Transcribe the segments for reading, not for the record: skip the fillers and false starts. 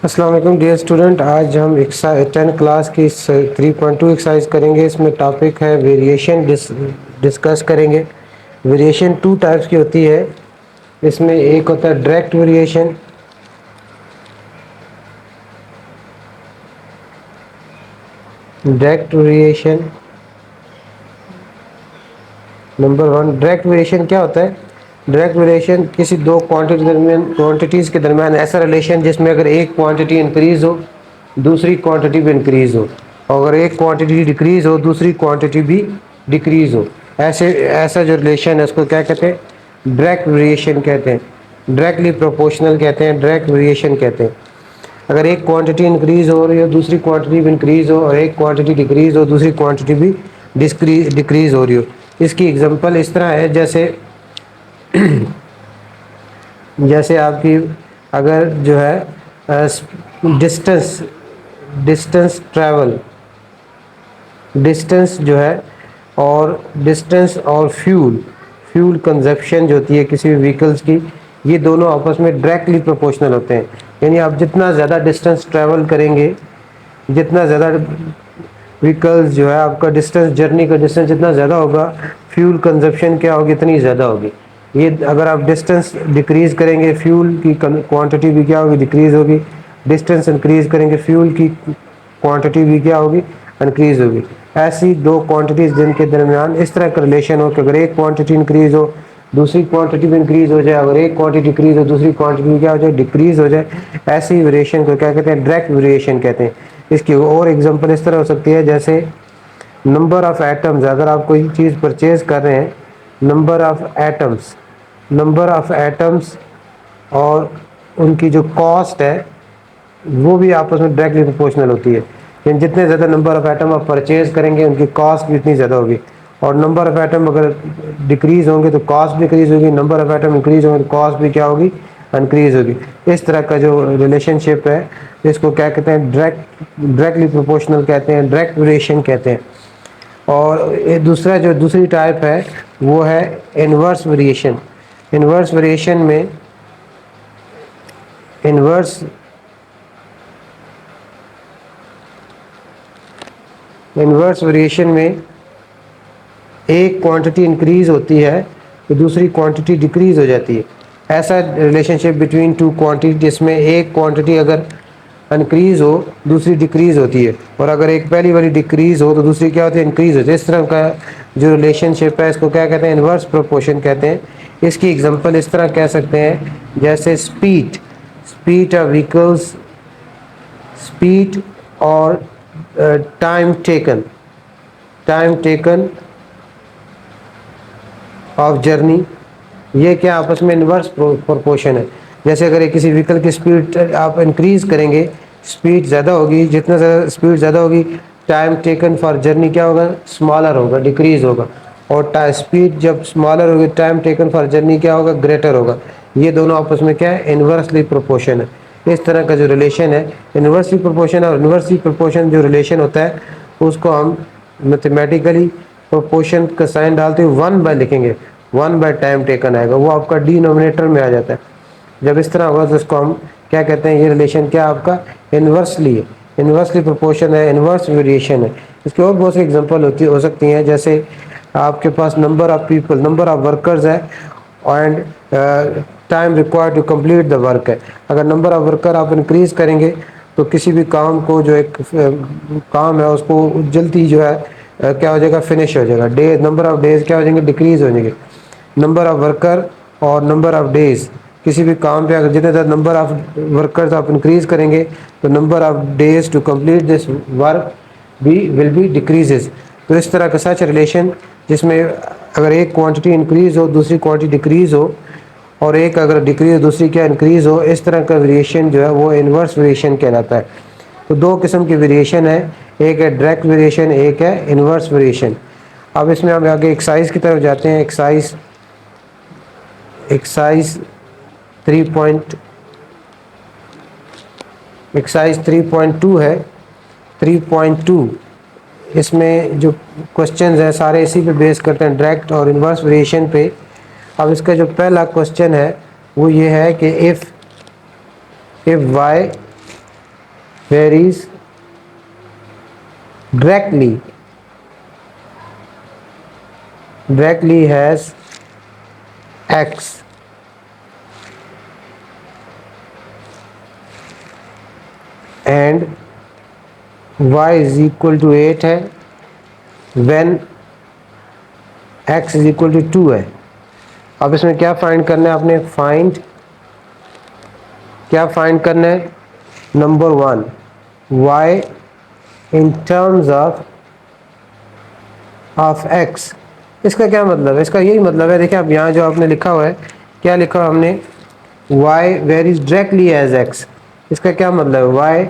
अस्सलाम वालेकुम dear student. आज हम 10 क्लास की 3.2 एक्सरसाइज करेंगे। इसमें टॉपिक है वेरिएशन डिस्कस करेंगे। वेरिएशन टू टाइप्स की होती है। इसमें एक होता है direct variation, number one. Direct variation क्या होता है? डायरेक्ट वेरिएशन किसी दो क्वांटिटीज़ के दरमियान ऐसा रिलेशन जिसमें अगर एक क्वांटिटी इंक्रीज हो दूसरी क्वांटिटी भी इंक्रीज हो, और अगर एक क्वांटिटी डिक्रीज हो दूसरी क्वांटिटी भी डिक्रीज हो। ऐसा जो रिलेशन है उसको क्या कहते हैं? डायरेक्ट वेरिएशन कहते हैं, डायरेक्टली प्रोपोर्शनल कहते हैं, डायरेक्ट वेरिएशन कहते हैं। अगर एक क्वांटिटी इंक्रीज हो रही हो दूसरी क्वांटिटी भी इंक्रीज हो, और एक क्वांटिटी डिक्रीज हो दूसरी क्वांटिटी भी डिक्रीज हो रही हो। इसकी एग्जांपल इस तरह है, जैसे आपकी अगर जो है डिस्टेंस डिस्टेंस ट्रैवल डिस्टेंस जो है और डिस्टेंस और फ्यूल कंजप्शन जो होती है किसी भी व्हीकल्स की, ये दोनों आपस में डायरेक्टली प्रोपोर्शनल होते हैं। यानी आप जितना ज़्यादा डिस्टेंस ट्रैवल करेंगे, जितना ज़्यादा व्हीकल्स जो है आपका डिस्टेंस, जर्नी का डिस्टेंस जितना ज़्यादा होगा, फ्यूल कंजप्शन क्या होगी, इतनी ज़्यादा होगी। ये अगर आप डिस्टेंस डिक्रीज़ करेंगे फ्यूल की क्वांटिटी भी क्या होगी, डिक्रीज़ होगी। डिस्टेंस इंक्रीज़ करेंगे फ्यूल की क्वांटिटी भी क्या होगी, इंक्रीज़ होगी। ऐसी दो क्वांटिटीज़ जिनके दरमियान इस तरह का रिलेशन हो कि अगर एक क्वांटिटी इंक्रीज़ हो दूसरी क्वांटिटी भी इंक्रीज़ हो जाए, अगर एक क्वांटिटी डिक्रीज़ हो दूसरी क्वांटिटी क्या हो जाए, डिक्रीज़ हो जाए। ऐसी वेरिएशन को क्या कहते हैं? डायरेक्ट वेरिएशन कहते हैं। इसकी और एग्जांपल इस तरह हो सकती है, जैसे नंबर ऑफ़ एटम्स। अगर आप कोई चीज़ परचेज कर रहे हैं, नंबर ऑफ़ एटम्स और उनकी जो कॉस्ट है वो भी आपस में डायरेक्टली प्रोपोर्शनल होती है। यानी जितने ज़्यादा नंबर ऑफ़ एटम आप परचेज करेंगे उनकी कॉस्ट भी इतनी ज़्यादा होगी, और नंबर ऑफ़ एटम अगर डिक्रीज़ होंगे तो कॉस्ट भी डिक्रीज़ होगी, नंबर ऑफ़ एटम इंक्रीज़ होंगे तो कॉस्ट भी क्या होगी, इंक्रीज़ होगी। इस तरह का जो रिलेशनशिप है इसको क्या कहते हैं? डायरेक्टली प्रोपोर्शनल कहते हैं, डायरेक्ट वेरिएशन कहते हैं। और ये दूसरी टाइप है वो है इन्वर्स वेरिएशन। इन्वर्स वेरिएशन में इन्वर्स इन्वर्स वेरिएशन में एक क्वांटिटी इंक्रीज होती है तो दूसरी क्वांटिटी डिक्रीज हो जाती है। ऐसा रिलेशनशिप बिटवीन टू क्वांटिटी जिसमें एक क्वांटिटी अगर इंक्रीज हो दूसरी डिक्रीज होती है, और अगर एक पहली वाली डिक्रीज हो तो दूसरी क्या होती है, इंक्रीज होती है। इस तरह का जो रिलेशनशिप है इसको क्या कहते हैं? इन्वर्स प्रोपोर्शन कहते हैं। इसकी एग्जांपल इस तरह कह सकते हैं, जैसे स्पीड ऑफ व्हीकल्स, स्पीड और टाइम टेकन ऑफ जर्नी, ये क्या आपस में इन्वर्स प्रोपोर्शन है। जैसे अगर किसी व्हीकल की स्पीड आप इंक्रीज करेंगे, स्पीड ज़्यादा होगी, जितना ज़्यादा स्पीड ज़्यादा होगी टाइम टेकन फॉर जर्नी क्या होगा, स्मॉलर होगा, डिक्रीज होगा। और स्पीड जब स्मॉलर होगी टाइम टेकन फॉर जर्नी क्या होगा, ग्रेटर होगा। ये दोनों आपस में क्या है, इन्वर्सली प्रोपोर्शन है। इस तरह का जो रिलेशन है इन्वर्सली प्रोपोर्शन, और इन्वर्सली प्रोपोर्शन जो रिलेशन होता है उसको हम मैथमेटिकली प्रोपोर्शन का साइन डालते हुए 1/, लिखेंगे 1/, टाइम टेकन आएगा, वो आपका डिनोमिनेटर में आ जाता है। जब इस तरह होगा तो इसको हम क्या कहते हैं? ये रिलेशन क्या आपका इन्वर्सली प्रोपोर्शन है, इन्वर्स वेरिएशन है। इसके और बहुत सी एग्जांपल हो सकती हैं, जैसे आपके पास नंबर ऑफ वर्कर्स है and time required to complete the work है। अगर नंबर ऑफ वर्कर आप इंक्रीज करेंगे तो किसी भी काम को, जो एक काम है उसको जल्दी जो है क्या हो जाएगा, फिनिश हो जाएगा। नंबर ऑफ डेज क्या हो जाएंगे, डिक्रीज हो जाएंगे। नंबर ऑफ वर्कर और नंबर ऑफ डेज, किसी भी काम पे अगर जितने ज़्यादा नंबर ऑफ वर्कर्स आप इंक्रीज करेंगे तो number of days to complete this work will be decreases. तो इस तरह का सच रिलेशन जिसमें अगर एक क्वांटिटी इंक्रीज हो दूसरी क्वांटिटी डिक्रीज हो, और एक अगर डिक्रीज दूसरी क्या इंक्रीज हो, इस तरह का वेरिएशन जो है वो इन्वर्स वेरिएशन कहलाता है। तो दो किस्म की वेरिएशन है, एक है डायरेक्ट वेरिएशन, एक है इन्वर्स वेरिएशन। अब इसमें हम आगे एक्सरसाइज की तरफ जाते हैं। एक्सरसाइज 3.2 है। 3.2 इसमें जो क्वेश्चंस हैं सारे इसी पे बेस करते हैं, डायरेक्ट और इन्वर्स वेरिएशन पे। अब इसका जो पहला क्वेश्चन है वो ये है कि if y varies directly has x and y is equal to 8 है when x is equal to 2 है। अब इसमें क्या फाइंड करना है आपने, क्या फाइंड करना है, number 1 y in terms of x। इसका क्या मतलब है, इसका यही मतलब है, देखिए अब यहाँ जो आपने लिखा हुआ है, क्या लिखा हुआ हमने, y varies directly as x। इसका क्या मतलब है,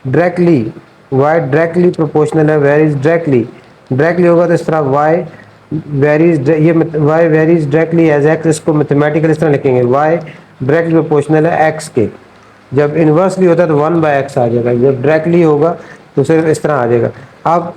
y डायरेक्टली प्रोपोर्शनल है, वेरीज डायरेक्टली होगा तो इस तरह y वेरीज, ये y varies directly as x, इसको मैथमेटिकल इस तरह लिखेंगे, y डायरेक्टली प्रोपोर्शनल है x के। जब इन्वर्सली होता है तो 1/x आ जाएगा, जब डायरेक्टली होगा तो सिर्फ इस तरह आ जाएगा। अब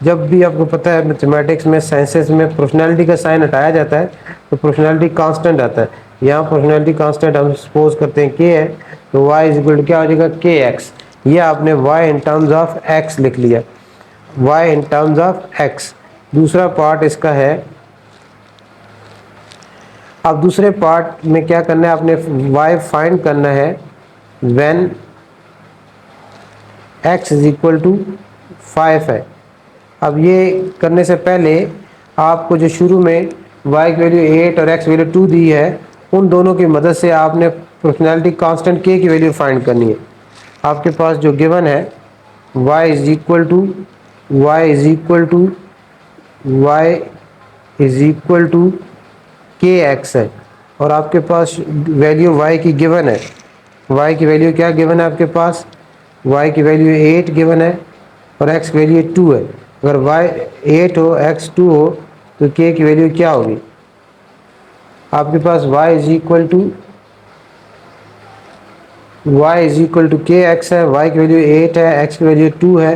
जब भी आपको पता है मैथमेटिक्स में, साइंसेस में प्रोपोर्शनैलिटी का साइन हटाया जाता है तो प्रोपोर्शनैलिटी कांस्टेंट आता है। यहाँ प्रोपोर्शनैलिटी कांस्टेंट हम सपोज करते हैं k है, तो y इज इक्वल टू क्या हो जाएगा, kx। ये आपने y in terms of x लिख लिया, y in terms of x। दूसरा पार्ट इसका है, अब दूसरे पार्ट में क्या करना है आपने, y फाइंड करना है when x is equal to 5 है। अब ये करने से पहले आपको जो शुरू में y की वैल्यू 8 और x वैल्यू 2 दी है, उन दोनों की मदद से आपने प्रोपोर्शनैलिटी कांस्टेंट k की वैल्यू फाइंड करनी है। आपके पास जो गिवन है y is equal to kx है, और आपके पास वैल्यू y की गिवन है, y की वैल्यू क्या गिवन है आपके पास, y की वैल्यू 8 गिवन है और x की वैल्यू 2 है। अगर y 8 हो x 2 हो तो k की वैल्यू क्या होगी, आपके पास y is equal to K x है, y की वैल्यू 8 है, x की वैल्यू 2 है,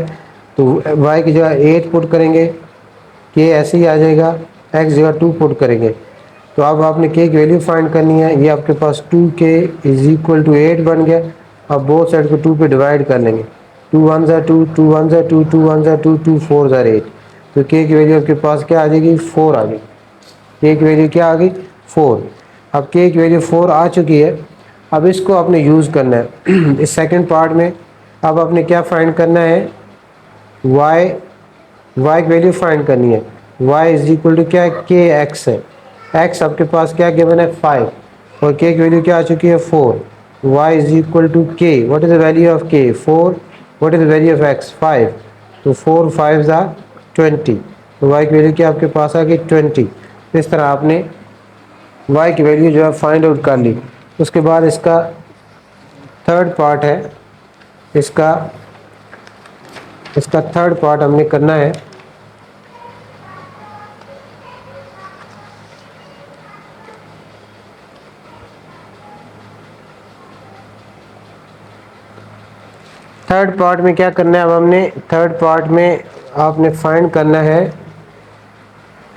तो y की जगह 8 पुट करेंगे, k ऐसे ही आ जाएगा, x जगह 2 पुट करेंगे। तो अब आपने k की वैल्यू फाइंड करनी है, ये आपके पास 2k इज इक्वल टू 8 बन गया। अब बोथ साइड को 2 पे डिवाइड कर लेंगे, 2 1 ज़ा 2, 2 1 ज़ा 2, 2 1 ज़ा 2, 2 4 ज़ा 8, तो k की वैल्यू आपके पास क्या आ जाएगी, 4 आ गई। k की वैल्यू क्या आ गई, 4। अब k की वैल्यू 4 आ चुकी है, अब इसको आपने यूज़ करना है इस सेकंड पार्ट में। अब आपने क्या फाइंड करना है, y की वैल्यू फाइंड करनी है, y इज इक्वल टू क्या है, के एक्स है, x आपके पास क्या गिवन है 5 और k की वैल्यू क्या आ चुकी है 4। y is equal to k, what is the value of k 4, what is the value of x 5, तो 4 5 ज़ा 20, तो y की वैल्यू क्या आपके पास आ गई 20। इस तरह आपने y की वैल्यू जो है फाइंड आउट कर ली। उसके बाद इसका थर्ड पार्ट है, इसका थर्ड पार्ट हमने करना है। थर्ड पार्ट में क्या करना है, अब हमने थर्ड पार्ट में आपने फाइंड करना है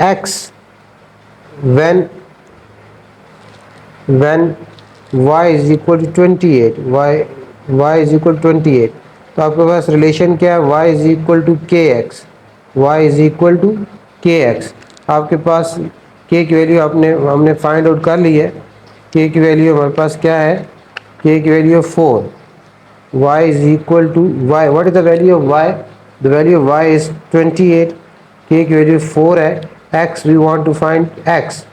x when y is equal to 28, y is equal to 28, तो आपके पास रिलेशन क्या है, y is equal to K X, आपके पास k की वैल्यू हमने फाइंड आउट कर ली है। k की वैल्यू हमारे पास क्या है, k की value 4, y is equal to y, what is the value of y, the value of y is 28, k की वैल्यू 4 है, x we want to find x,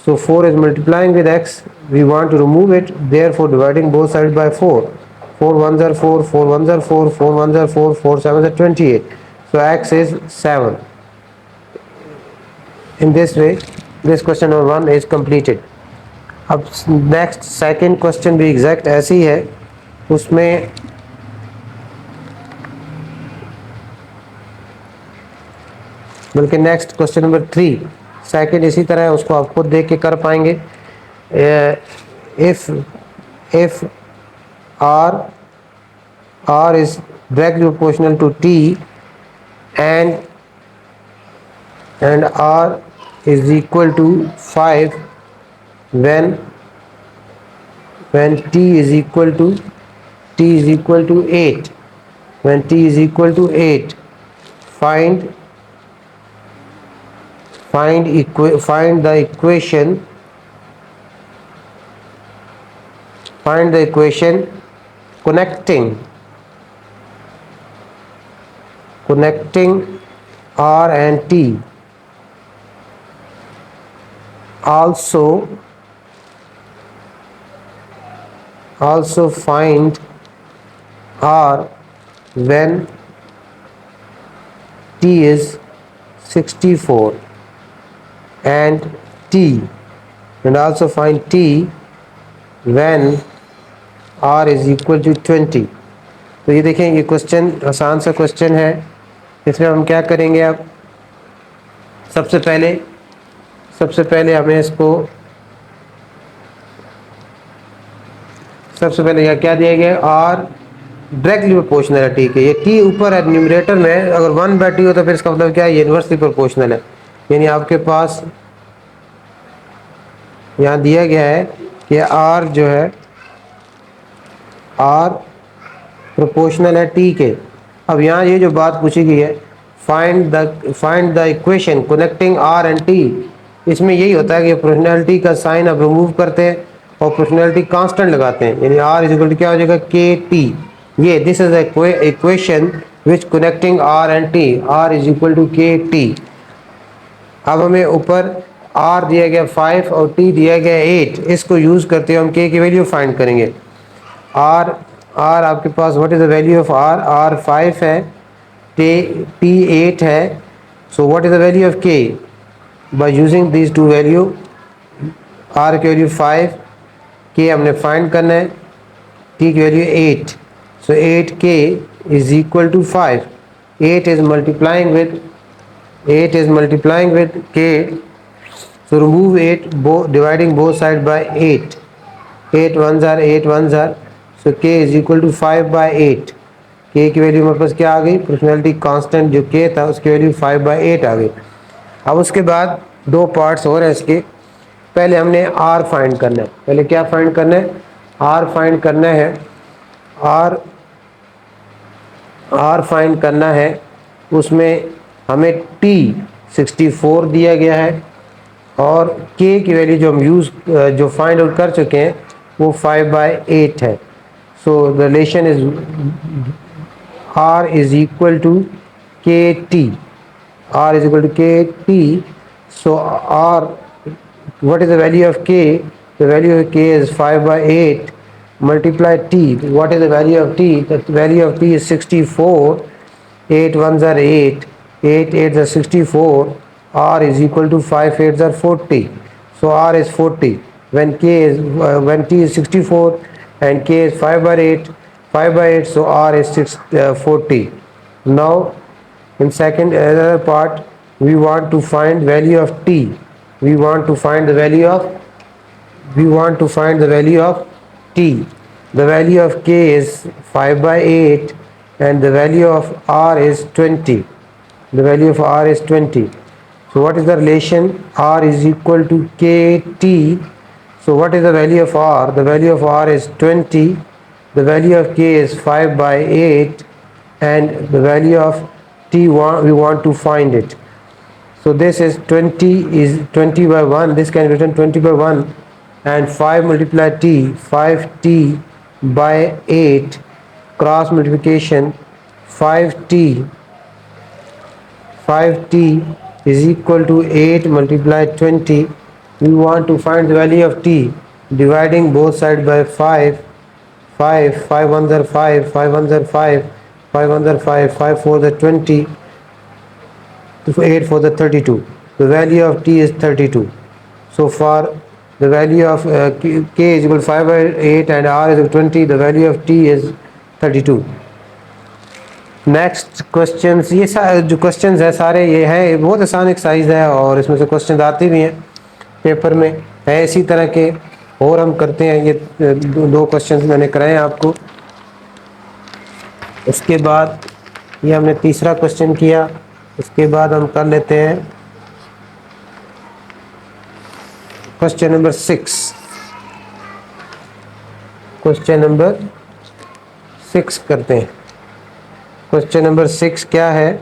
so 4 is multiplying with x, we want to remove it, therefore dividing both sides by 4, 4 1s are 4, 4 1s are 4, 4 1s are 4, 4 7s are 28, so x is 7। in this way this question number 1 is completed। अब next second question भी exact ऐसे ही है, उसमें बल्कि next question number 3 second इसी तरह है, उसको आप खुद देख के कर पाएंगे। If r is directly proportional to t and r is equal to 5 when t is equal to 8, when t is equal to 8, find find the equation, connecting r and t. Also find r when t is 64 and t, and also find t when r is equal to 20. तो ये देखें, ये question आसान सा question है। इसमें हम क्या करेंगे, अब सबसे पहले हमें इसको सबसे पहले यह क्या दिया गया, आर डायरेक्टली प्रोपोर्शनल है टी के। ये टी ऊपर है न्यूमरेटर में, अगर 1/t हो तो फिर इसका मतलब क्या है, ये इन्वर्सली प्रोपोर्शनल है। यानी आपके पास यहाँ दिया गया है कि आर जो है, आर प्रोपोर्शनल है टी के। अब यहाँ ये जो बात पूछी गई है, find the equation connecting R and T, इसमें यही होता है कि प्रोपोर्शनैलिटी का साइन अब रिमूव करते हैं और प्रोपोर्शनैलिटी कांस्टेंट लगाते हैं। यानी आर इज इक्वल टू क्या हो जाएगा, के टी। ये this is equation which connecting R and T, R is equal to K T. अब हमें ऊपर आर दिया गया 5 और टी दिया गया 8, इसको यूज करते हुए हम के की वैल्यू फाइंड करेंगे। आर आपके पास what is the value of R 5 है, टी 8 है। So what is the value of K, by using this two value, R की वैल्यू 5, के हमने फाइंड करना है, टी की value 8। So 8k is equal to 5, 8 is multiplying with k, so remove 8, dividing both sides by 8, 8 ones are 8 ones are, so k is equal to 5/8। k की value हमारे पास क्या आ गई, proportionality constant जो k था उसकी value 5/8 आ गई। अब उसके बाद दो पार्ट्स और हैं इसके। पहले हमने r फाइंड करना है, पहले क्या फाइंड करना है, r फाइंड करना है, r फाइंड करना है। उसमें हमें t 64 दिया गया है और k की वैल्यू जो फाइंड आउट कर चुके हैं वो 5/8 है। So the relation is r is equal to K T, r is equal to kt. So r, what is the value of k? The value of k is 5/8 multiply t. What is the value of t? The value of t is 64, 8 ones are 8, 8 8s are 64, r is equal to 5 8s are 40. So r is 40 when when t is 64 and k is 5/8, so r is 40. Now in second another part, we want to find value of t. We want to find the value of t. The value of k is 5/8 and the value of r is 20. The value of r is 20. So what is the relation? R is equal to kt. So what is the value of r? The value of r is 20. The value of k is 5/8 and the value of t we want to find it. So this is 20/1. This can be written 20/1 and 5 multiply t, 5t/8 cross multiplication, 5t is equal to 8 multiply 20. We want to find the value of t, dividing both sides by 5, 5 ones are 5, 5 ones are 5, 5 ones are 5, 5 4s are 20, 8 4s are 32. The value of t is 32. So for the value of k is equal to 5/8 and r is equal to 20, the value of t is 32. Next questions, ये जो questions है सारे ये हैं, बहुत आसान exercise है और इसमें से क्वेश्चन आते भी हैं पेपर में, है इसी तरह के और हम करते हैं। ये दो क्वेश्चंस मैंने कराए आपको। उसके बाद ये हमने तीसरा क्वेश्चन किया। उसके बाद हम कर लेते हैं क्वेश्चन नंबर 6। क्वेश्चन नंबर 6 करते हैं। क्वेश्चन नंबर 6 क्या है?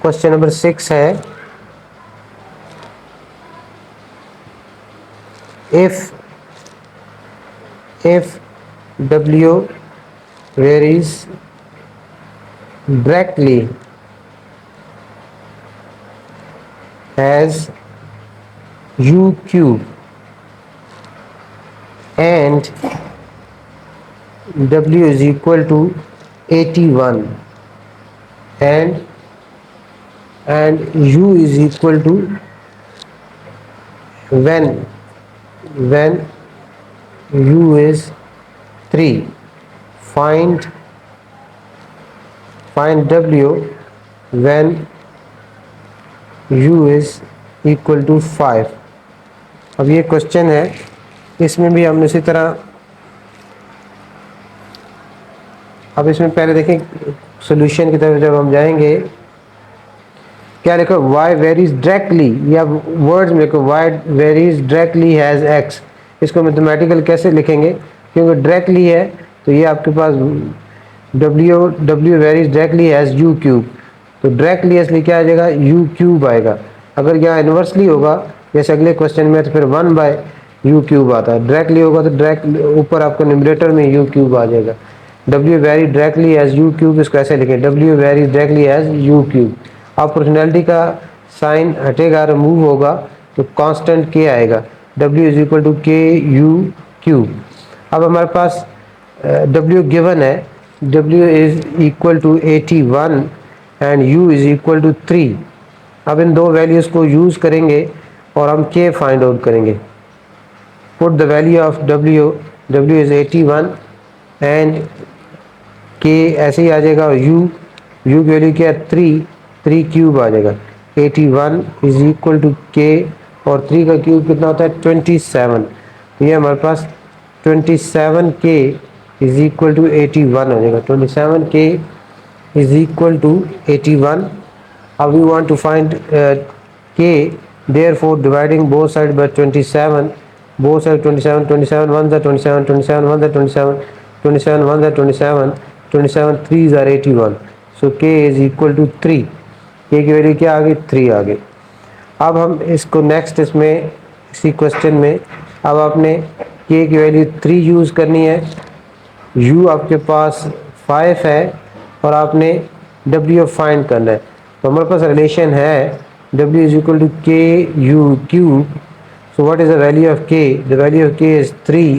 क्वेश्चन नंबर 6 है, if W varies directly as U cube and W is equal to 81 and U is equal to when U is 3, find W when U is equal to 5। अब ये question है, इसमें भी हमने इसी तरह, अब इसमें पहले देखें सॉल्यूशन की तरफ जब हम जाएंगे, क्या लिखो? y वेरीज डायरेक्टली, या वर्ड्स में लिखो y varies directly has x। इसको मैथमेटिकल कैसे लिखेंगे? क्योंकि डायरेक्टली है तो ये आपके पास w varies directly has u cube, तो डायरेक्टली इसलिए क्या आ जाएगा? u क्यूब आएगा। अगर यहाँ इन्वर्सली होगा जैसे अगले क्वेश्चन में, तो फिर 1/u क्यूब आता है। डायरेक्टली होगा तो डायरेक्ट ऊपर आपको न्यूमरेटर में u क्यूब आ जाएगा। w vary directly as u cube, इसको ऐसे लिखें w vary directly as u cube. अब प्रोपोर्शनैलिटी का साइन हटेगा, रिमूव होगा, तो कांस्टेंट k आएगा, w is equal to k u cube. अब हमारे पास w गिवन है, w is equal to 81 and u is equal to 3। अब इन दो वैल्यूज़ को यूज़ करेंगे और हम k फाइंड आउट करेंगे। Put the value of w is 81 and k ऐसे ही आ जाएगा, और u की वैल्यू क्या है? 3 क्यूब आ जाएगा। 81 इज इक्वल टू k, और 3 का क्यूब कितना होता है? 27। तो ये हमारे पास 27k इज इक्वल टू 81 हो जाएगा। 27k is equal to 81। अब we want to find k, therefore dividing both sides by 27, both sides 27, 27 1s are 27, 27 1s are 27, 27 1s are 27, 27 3s are 81, so k is equal to 3। k की value क्या आ गई? 3 आ गई। अब हम इसको next इसमें इसी क्वेश्चन में, अब आपने k की वैल्यू 3 यूज़ करनी है, u आपके पास 5 है, और आपने w फाइंड करना है। तो हमारे पास रिलेशन है w is equal to k u cube। so what is the value of k? the value of k is 3।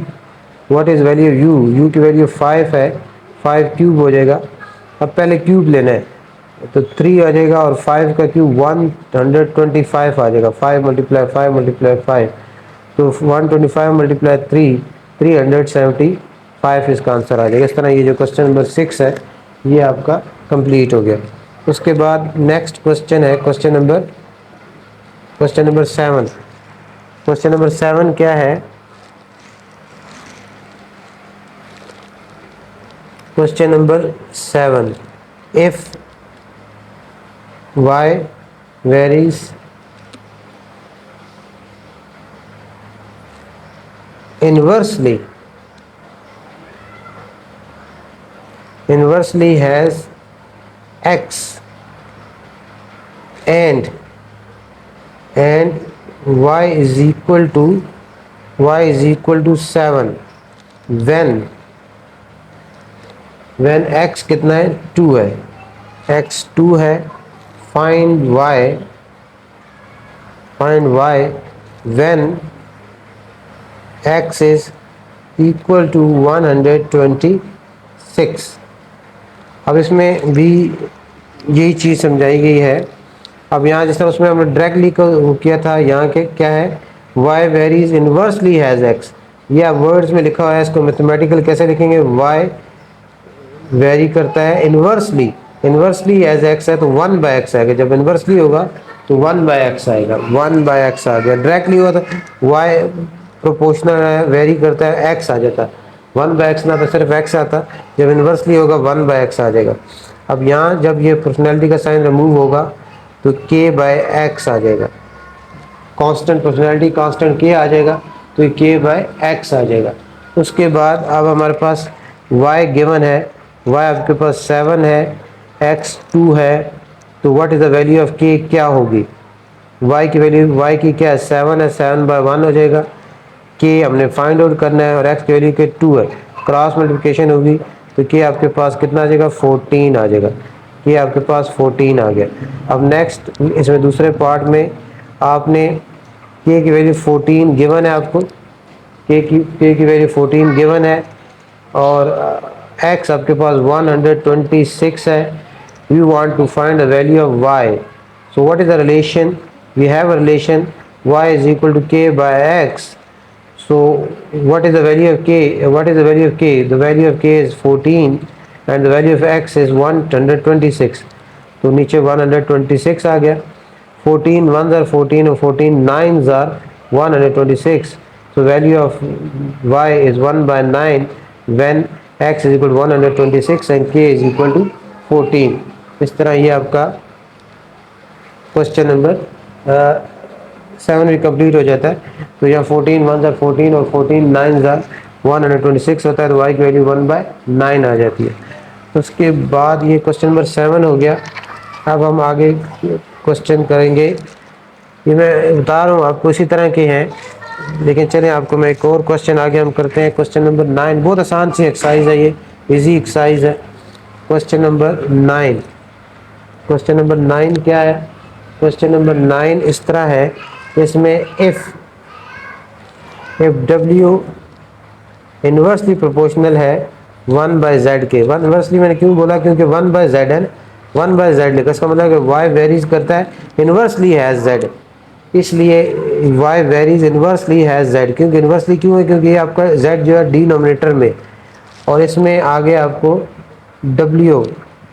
what is value of u की वैल्यू 5 है, 5 क्यूब हो जाएगा। अब पहले क्यूब लेना है, तो 3 आ जाएगा, और 5 का क्यूब 125 आ जाएगा। 5 मल्टीप्लाई 5 मल्टीप्लाई 5, तो 125 मल्टीप्लाई 3, 375 इसका आंसर आ जाएगा। इस तरह ये जो क्वेश्चन नंबर 6 है ये आपका कंप्लीट हो गया। उसके बाद नेक्स्ट क्वेश्चन है क्वेश्चन नंबर 7। क्वेश्चन नंबर 7 क्या है? Question number 7, if y varies inversely has x and y is equal to 7 when x कितना है? 2 है, x 2 है। find y when x is equal to 126। अब इसमें भी यही चीज़ समझाई गई है। अब यहाँ जिस तरह उसमें हमने डायरेक्टली को किया था, यहाँ के क्या है? y varies inversely has x। ये आप वर्ड्स में लिखा हुआ है, इसको मैथमेटिकल कैसे लिखेंगे? y वेरी करता है इन्वर्सली एज x है तो 1/x आएगा। जब इन्वर्सली होगा तो 1/x आएगा, 1/x आ गया। डायरेक्टली हुआ तो y प्रोपोर्शनल है, वेरी करता है, x आ जाता। 1/x ना तो सिर्फ x आता, जब इन्वर्सली होगा 1/x आ जाएगा। अब यहाँ जब ये प्रोपोर्शनैलिटी का साइन रिमूव होगा तो k/x आ जाएगा। कांस्टेंट प्रोपोर्शनैलिटी कांस्टेंट k आ जाएगा, तो ये k बाय x आ जाएगा। उसके बाद अब हमारे पास y गिवन है, y आपके पास 7 है, x 2 है, तो what is the value of k क्या होगी? y की वैल्यू, y की क्या है 7 है, 7 बाय 1 हो जाएगा। k हमने फाइंड आउट करना है और x की वैल्यू के 2 है, क्रॉस मल्टीप्लिकेशन होगी तो k आपके पास कितना आ जाएगा 14 आ जाएगा। k आपके पास 14 आ गया। अब नेक्स्ट इसमें दूसरे पार्ट में आपने k की वैल्यू 14 गिवन है आपको, k की वैल्यू 14 गिवन है और x आपके पास 126 है। We want to find the value of y, so what is the relation? We have a relation y is equal to k by x। So what is the value of k? What is the value of k? The value of k is 14 and the value of x is 126. तो नीचे 126 आ गया। 14 ones are 14 और 14 nines are 126. So value of y is 1 by 9 when x is equal to 126 and k is equal to 14। इस तरह ये आपका question number 7 भी complete हो जाता है। तो यहाँ 14 1 ज़ार 14 और 14 9 ज़ार 126 होता है, तो y की वैल्यू 1 बाय 9 आ जाती है। उसके बाद ये क्वेश्चन नंबर 7 हो गया। अब हम आगे क्वेश्चन करेंगे, ये मैं बता रहा हूँ आपको इसी तरह के हैं, लेकिन चलें आपको मैं एक और क्वेश्चन आगे हम करते हैं। क्वेश्चन नंबर 9 बहुत आसान सी एक्सरसाइज है, ये इजी एक्सरसाइज है। क्वेश्चन नंबर 9, क्वेश्चन नंबर 9 क्या है? क्वेश्चन नंबर 9 इस तरह है, इसमें इफ w इन्वर्सली प्रोपोर्शनल है 1 बाय z के। 1 इन्वर्सली मैंने क्यों बोला? क्योंकि 1 बाय z है, 1 बाय z लिखा, इसका मतलब है y वेरीज करता है इन्वर्सली हैज z, इसलिए y varies inversely has z। क्योंकि इन्वर्सली क्यों है? क्योंकि ये आपका z जो है डिनोमिनेटर में, और इसमें आगे आपको w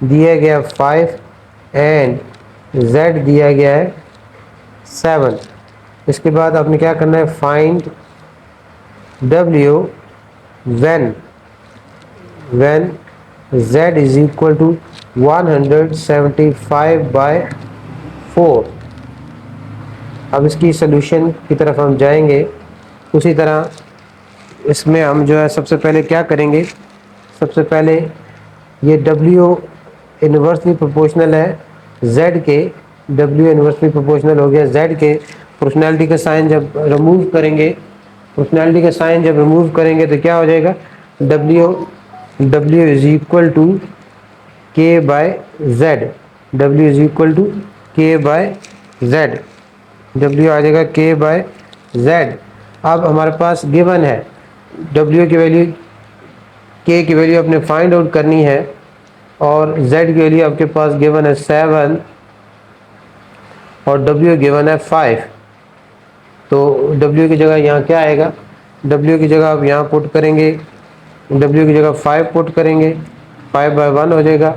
दिया गया 5 एंड z दिया गया है 7। इसके बाद आपने क्या करना है? Find w when z is equal to 175 by 4। अब इसकी सॉल्यूशन की तरफ हम जाएंगे। उसी तरह इसमें हम जो है सबसे पहले क्या करेंगे, सबसे पहले ये w इन्वर्सली प्रोपोर्शनल है z के, w इन्वर्सली प्रोपोर्शनल हो गया z के। प्रोपोर्शनैलिटी का साइन जब रिमूव करेंगे, प्रोपोर्शनैलिटी का साइन जब रिमूव करेंगे तो क्या हो जाएगा? w is equal to k by z, w is equal to k by z, w आ जाएगा k बाय z। अब हमारे पास गिवन है w की वैल्यू, k की वैल्यू अपने फाइंड आउट करनी है, और z की वैल्यू आपके पास गिवन है 7 और w गिवन है 5। तो w की जगह यहाँ क्या आएगा? w की जगह आप यहाँ पुट करेंगे, w की जगह 5 पुट करेंगे, 5 बाय 1 हो जाएगा।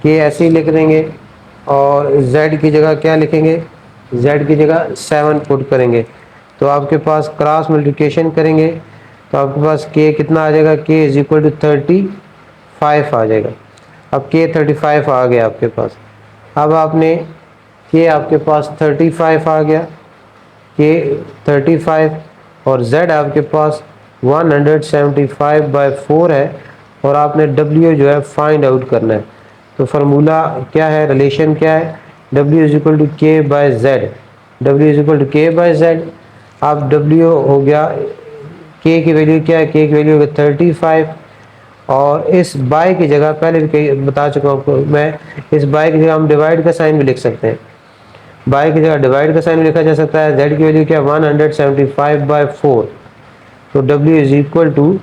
k ऐसे ही लिख देंगे और z की जगह क्या लिखेंगे? z की जगह 7 पुट करेंगे। तो आपके पास क्रॉस मल्टीप्लिकेशन करेंगे तो आपके पास k कितना आ जाएगा? k इज इक्वल टू 35 आ जाएगा। अब k 35 आ गया आपके पास। अब आपने k आपके पास 35 आ गया, k 35 और z आपके पास 175 बाय 4 है, और आपने w जो है फाइंड आउट करना है। तो फार्मूला क्या है, रिलेशन क्या है? w is equal to k by z, w is equal to k by z। अब w हो गया, k की वैल्यू क्या है? k की वैल्यू होगा 35, और इस बाय की जगह पहले भी बता चुका हूँ आपको मैं, इस बाय की जगह हम डिवाइड का साइन भी लिख सकते हैं, बाय की जगह डिवाइड का साइन लिखा जा सकता है। z की वैल्यू क्या है? 175 बाय 4, तो w is equal to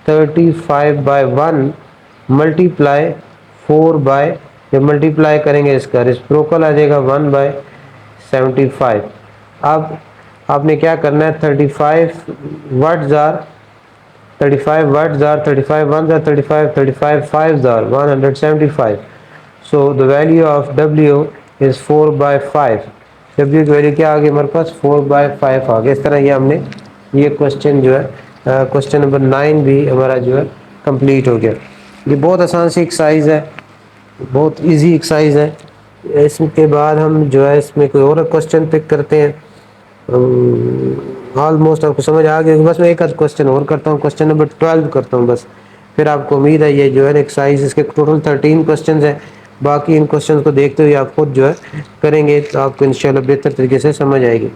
35 by 1 multiply 4 by, जब मल्टीप्लाई करेंगे इसका रेसिप्रोकल आ जाएगा 1 बाय 75। अब आपने क्या करना है? 35 words are 35 words are 35 1 are 35, 35 5 are 175। So the value of w is 4 by 5। w की वैल्यू क्या आ गई हमारे पास? 4 बाय 5 आ गया। इस तरह ये हमने ये क्वेश्चन जो है क्वेश्चन नंबर 9 भी हमारा जो है कंप्लीट हो गया। ये बहुत आसान सी एक्सरसाइज है, बहुत इजी एक्सरसाइज है। इसके बाद हम जो है इसमें कोई और क्वेश्चन पिक करते हैं। ऑलमोस्ट आपको समझ आ गया। बस मैं एक आध क्वेश्चन और करता हूँ, क्वेश्चन नंबर 12 करता हूँ बस, फिर आपको उम्मीद है ये जो है एक्सरसाइज, इसके टोटल 13 क्वेश्चन हैं। बाकी इन क्वेश्चन को देखते हुए आप खुद जो है करेंगे तो आपको इंशाल्लाह बेहतर तरीके से समझ आएगी।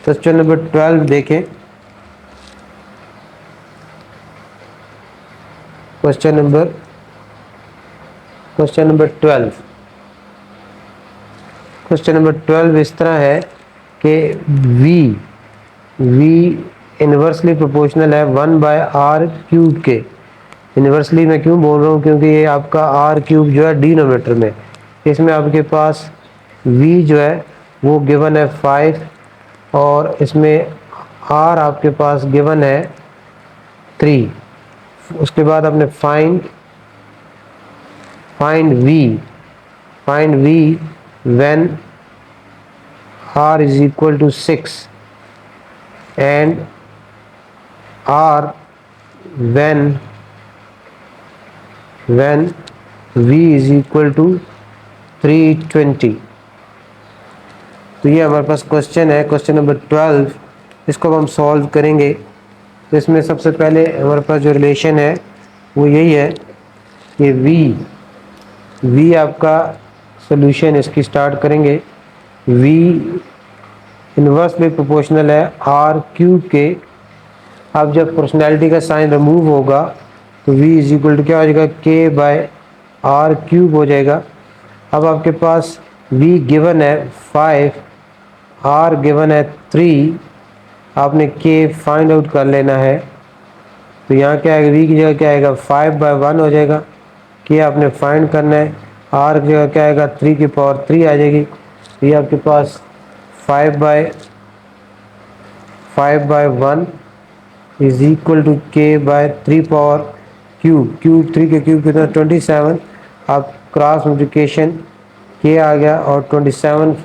क्वेश्चन नंबर 12 देखें। क्वेश्चन नंबर 12, क्वेश्चन नंबर 12 इस तरह है कि v इन्वर्सली प्रोपोर्शनल है 1/r³ के। इन्वर्सली मैं क्यों बोल रहा हूँ, क्योंकि ये आपका r³ जो है डिनोमिनेटर में, इसमें आपके पास v जो है वो गिवन है 5 और इसमें r आपके पास गिवन है 3। उसके बाद आपने find v when r is equal to 6 and r when v is equal to 320। तो ये हमारे पास क्वेश्चन है, क्वेश्चन नंबर 12। इसको अब हम सॉल्व करेंगे। तो इसमें सबसे पहले हमारे पास जो रिलेशन है वो यही है कि v आपका सोल्यूशन इसकी स्टार्ट करेंगे। v इन्वर्सली प्रोपोर्शनल है r³ के। अब जब प्रोपोर्शनैलिटी का साइन रिमूव होगा तो v इज इक्वल टू क्या हो जाएगा, k/r³ हो जाएगा। अब आपके पास v गिवन है 5, r गिवन है 3, आपने k फाइंड आउट कर लेना है। तो यहाँ क्या आएगा, v की जगह क्या आएगा 5/1 हो जाएगा। k आपने फाइंड करना है, r की जगह क्या आएगा 3 की पावर 3 आ जाएगी। तो ये आपके पास 5/1 is equal to k/3 power cube. 3 के क्यूब कितना 27। आप क्रॉस मल्टीप्लिकेशन k आ गया और 27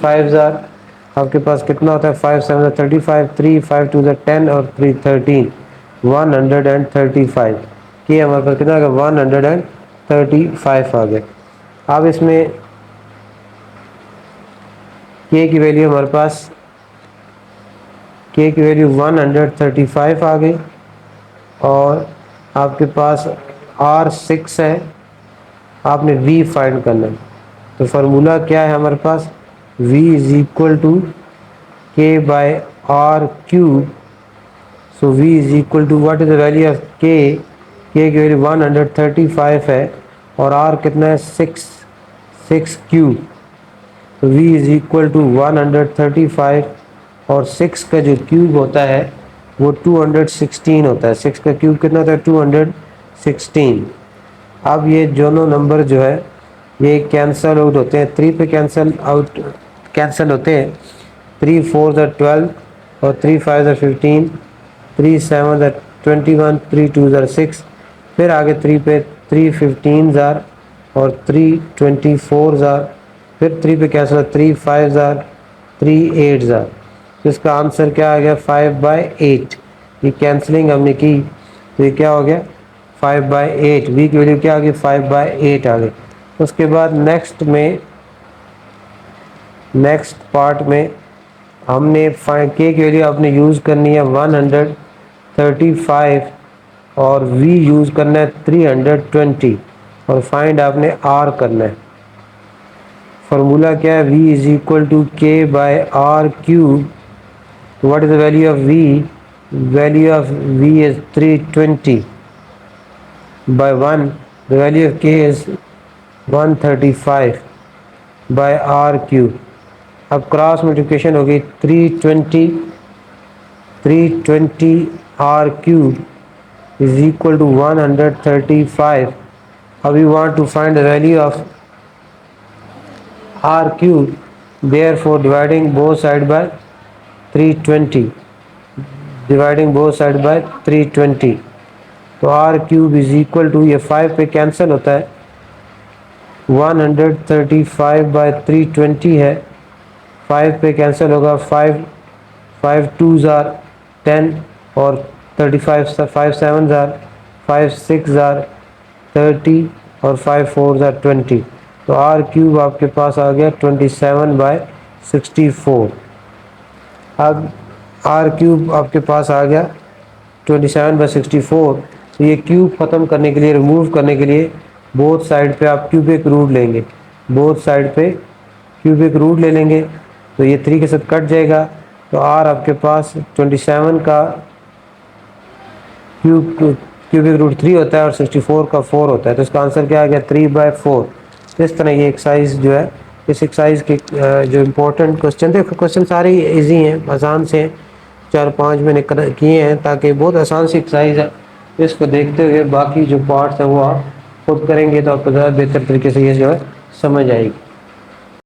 5 आपके पास कितना होता है 5 7 35, 3 5 2 10 और 3 13, 135 के हमारे पास कितना आ गया 135 आ गया। अब इसमें k की वैल्यू हमारे पास k की वैल्यू 135 आ गई और आपके पास r 6 है, आपने v फाइंड करना है। तो फार्मूला क्या है हमारे पास, v is equal to k/r³। So v is equal to what is the value of k की वैल्यू 135 है और r कितना है 6³ तो v इज इक्वल टू 135 और 6 का जो क्यूब होता है वो 216 होता है। 6 का क्यूब कितना होता है 216। अब ये दोनों नंबर जो है ये कैंसल आउट होते हैं, 3 पे कैंसल होते हैं। 3 4 12 और 3 5 15, 3 7 21, 3 2 6, फिर आगे 3 पे 3 15 और 3 24, फिर 3 पे कैंसिल 3 5 3 8। तो इसका आंसर क्या आ गया 5/8। ये कैंसलिंग हमने की तो ये क्या हो गया 5/8। v की वैल्यू क्या आ गई 5/8 आ गई। उसके बाद नेक्स्ट पार्ट में हमने k की वैल्यू आपने यूज़ करनी है 135 और v यूज़ करना है 320 और फाइंड आपने r करना है। फार्मूला क्या है, v is equal to k/r³। What is the value of v, value of v is 320/1, the value of k is 135/r³। अब क्रॉस मल्टीप्लिकेशन होगी 320r³ is equal to 135। अब we want to find the value of r³, therefore dividing both sides by 320, तो r³ is equal to ये 5 पे cancel होता है 135/320 है, 5 पे कैंसिल होगा 5 2 10 और 35 5 7 5 6 30 और 5 4 20। तो r³ आपके पास आ गया 27/6। 64। अब आर क्यूब आपके पास आ गया 27/64। तो ये क्यूब ख़त्म करने के लिए, रिमूव करने के लिए बोथ साइड पे आप क्यूबिक रूट लेंगे, बोथ साइड पे क्यूबिक रूट ले लेंगे। तो ये 3 के साथ कट जाएगा। तो आर आपके पास 27 का क्यूबिक रूट 3 होता है और 64 का 4 होता है। तो इसका आंसर क्या आ गया? 3/4। तो इस तरह ये एक्सरसाइज जो है, इस एक्सरसाइज के जो इम्पोर्टेंट क्वेश्चन थे, क्वेश्चन सारे इजी हैं, आसान से हैं, 4-5 मैंने किए हैं, ताकि बहुत आसान सी एक्सरसाइज है। इसको देखते हुए बाकी जो पार्ट्स हैं वो आप खुद करेंगे तो आपको ज़्यादा बेहतर तरीके से ये जो है समझ आएगी।